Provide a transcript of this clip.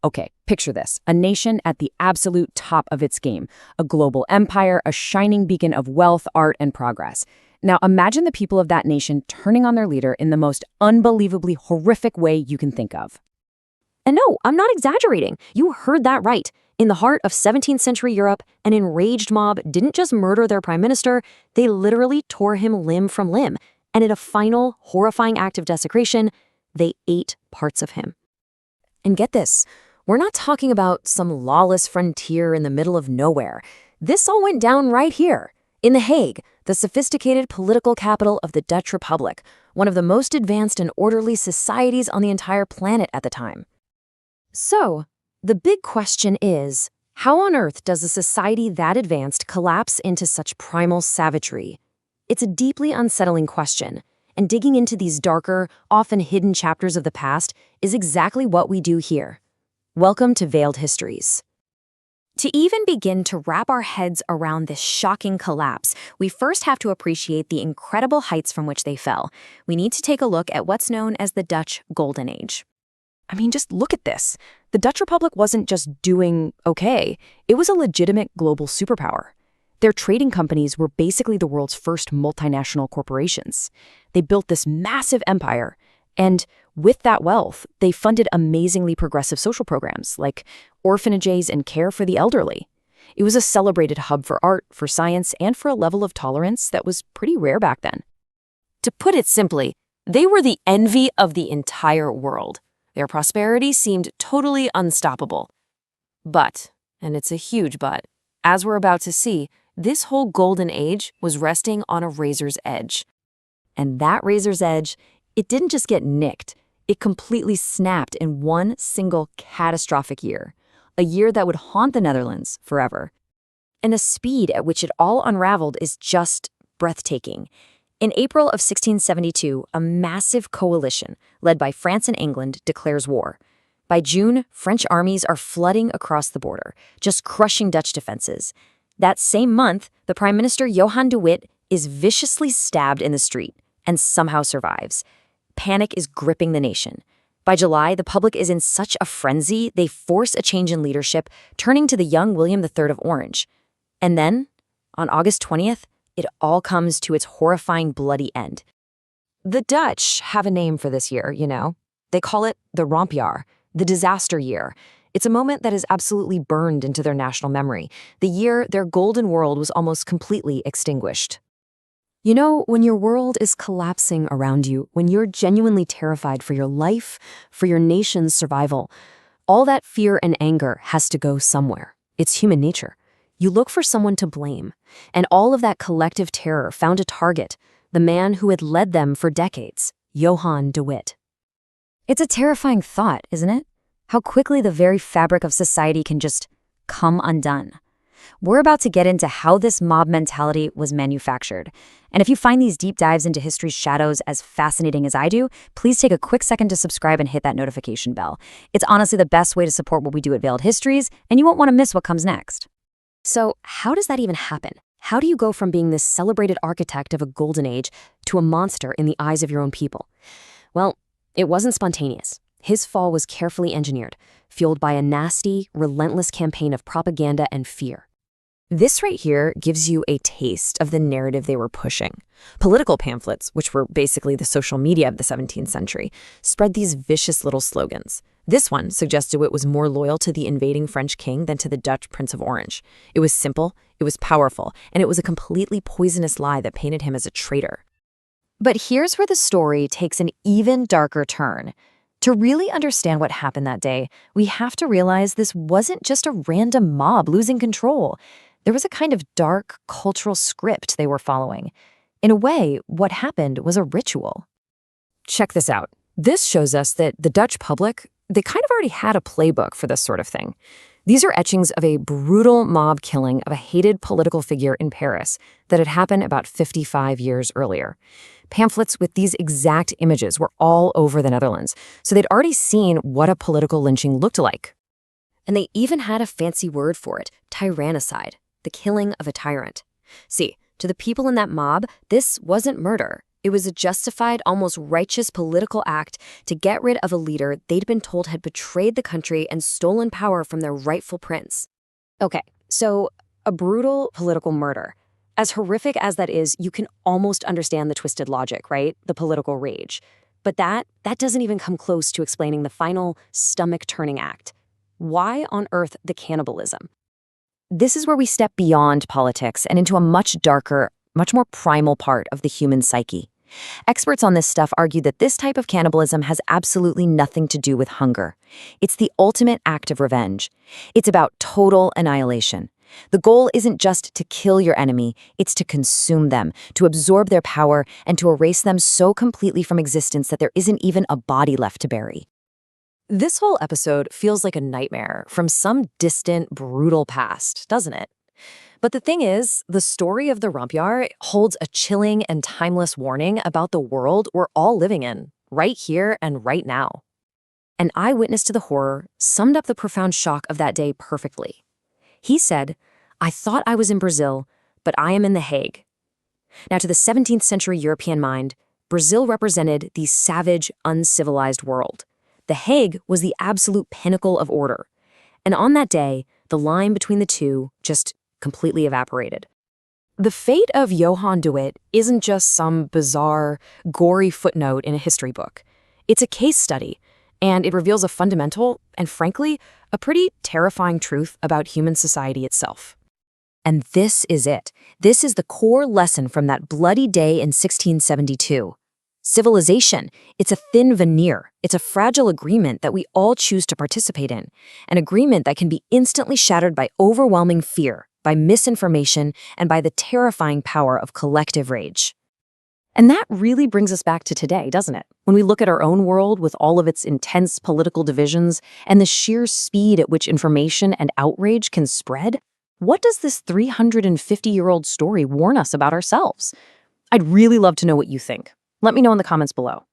Okay, picture this. A nation at the absolute top of its game. A global empire, a shining beacon of wealth, art, and progress. Now imagine the people of that nation turning on their leader in the most unbelievably horrific way you can think of. And no, I'm not exaggerating. You heard that right. In the heart of 17th century Europe, an enraged mob didn't just murder their prime minister, they literally tore him limb from limb. And in a final, horrifying act of desecration, they ate parts of him. And get this, we're not talking about some lawless frontier in the middle of nowhere. This all went down right here, in The Hague, the sophisticated political capital of the Dutch Republic, one of the most advanced and orderly societies on the entire planet at the time. So, the big question is, how on earth does a society that advanced collapse into such primal savagery? It's a deeply unsettling question, and digging into these darker, often hidden chapters of the past is exactly what we do here. Welcome to Veiled Histories. To even begin to wrap our heads around this shocking collapse, we first have to appreciate the incredible heights from which they fell. We need to take a look at what's known as the Dutch Golden Age. I mean, just look at this. The Dutch Republic wasn't just doing okay. It was a legitimate global superpower. Their trading companies were basically the world's first multinational corporations. They built this massive empire, and with that wealth, they funded amazingly progressive social programs like orphanages and care for the elderly. It was a celebrated hub for art, for science, and for a level of tolerance that was pretty rare back then. To put it simply, they were the envy of the entire world. Their prosperity seemed totally unstoppable. But, and it's a huge but, as we're about to see, this whole golden age was resting on a razor's edge. And that razor's edge, it didn't just get nicked, it completely snapped in one single catastrophic year. A year that would haunt the Netherlands forever. And the speed at which it all unraveled is just breathtaking. In April of 1672, a massive coalition, led by France and England, declares war. By June, French armies are flooding across the border, just crushing Dutch defenses. That same month, the Prime Minister Johan de Witt is viciously stabbed in the street and somehow survives. Panic is gripping the nation. By July, the public is in such a frenzy, they force a change in leadership, turning to the young William III of Orange. And then, on August 20th, it all comes to its horrifying bloody end. The Dutch have a name for this year, you know. They call it the Rampjaar, the disaster year. It's a moment that is absolutely burned into their national memory, the year their golden world was almost completely extinguished. You know, when your world is collapsing around you, when you're genuinely terrified for your life, for your nation's survival, all that fear and anger has to go somewhere. It's human nature. You look for someone to blame, and all of that collective terror found a target, the man who had led them for decades, Johan de Witt. It's a terrifying thought, isn't it? How quickly the very fabric of society can just come undone. We're about to get into how this mob mentality was manufactured. And if you find these deep dives into history's shadows as fascinating as I do, please take a quick second to subscribe and hit that notification bell. It's honestly the best way to support what we do at Veiled Histories, and you won't want to miss what comes next. So, how does that even happen? How do you go from being this celebrated architect of a golden age to a monster in the eyes of your own people? Well, it wasn't spontaneous. His fall was carefully engineered, fueled by a nasty, relentless campaign of propaganda and fear. This right here gives you a taste of the narrative they were pushing. Political pamphlets, which were basically the social media of the 17th century, spread these vicious little slogans. This one suggested it was more loyal to the invading French king than to the Dutch Prince of Orange. It was simple, it was powerful, and it was a completely poisonous lie that painted him as a traitor. But here's where the story takes an even darker turn. To really understand what happened that day, we have to realize this wasn't just a random mob losing control. There was a kind of dark cultural script they were following. In a way, what happened was a ritual. Check this out. This shows us that the Dutch public, they kind of already had a playbook for this sort of thing. These are etchings of a brutal mob killing of a hated political figure in Paris that had happened about 55 years earlier. Pamphlets with these exact images were all over the Netherlands, so they'd already seen what a political lynching looked like. And they even had a fancy word for it, tyrannicide, the killing of a tyrant. See, to the people in that mob, this wasn't murder. It was a justified, almost righteous political act to get rid of a leader they'd been told had betrayed the country and stolen power from their rightful prince. Okay, so a brutal political murder. As horrific as that is, you can almost understand the twisted logic, right? The political rage. But that doesn't even come close to explaining the final stomach-turning act. Why on earth the cannibalism? This is where we step beyond politics and into a much darker, much more primal part of the human psyche. Experts on this stuff argue that this type of cannibalism has absolutely nothing to do with hunger. It's the ultimate act of revenge. It's about total annihilation. The goal isn't just to kill your enemy, it's to consume them, to absorb their power, and to erase them so completely from existence that there isn't even a body left to bury. This whole episode feels like a nightmare from some distant, brutal past, doesn't it? But the thing is, the story of the Rampjaar holds a chilling and timeless warning about the world we're all living in, right here and right now. An eyewitness to the horror summed up the profound shock of that day perfectly. He said, "I thought I was in Brazil, but I am in The Hague." Now, to the 17th century European mind, Brazil represented the savage, uncivilized world. The Hague was the absolute pinnacle of order. And on that day, the line between the two just completely evaporated. The fate of Johan de Witt isn't just some bizarre, gory footnote in a history book. It's a case study, and it reveals a fundamental, and frankly, a pretty terrifying truth about human society itself. And this is it. This is the core lesson from that bloody day in 1672. Civilization, it's a thin veneer. It's a fragile agreement that we all choose to participate in. An agreement that can be instantly shattered by overwhelming fear, by misinformation, and by the terrifying power of collective rage. And that really brings us back to today, doesn't it? When we look at our own world with all of its intense political divisions and the sheer speed at which information and outrage can spread, what does this 350-year-old story warn us about ourselves? I'd really love to know what you think. Let me know in the comments below.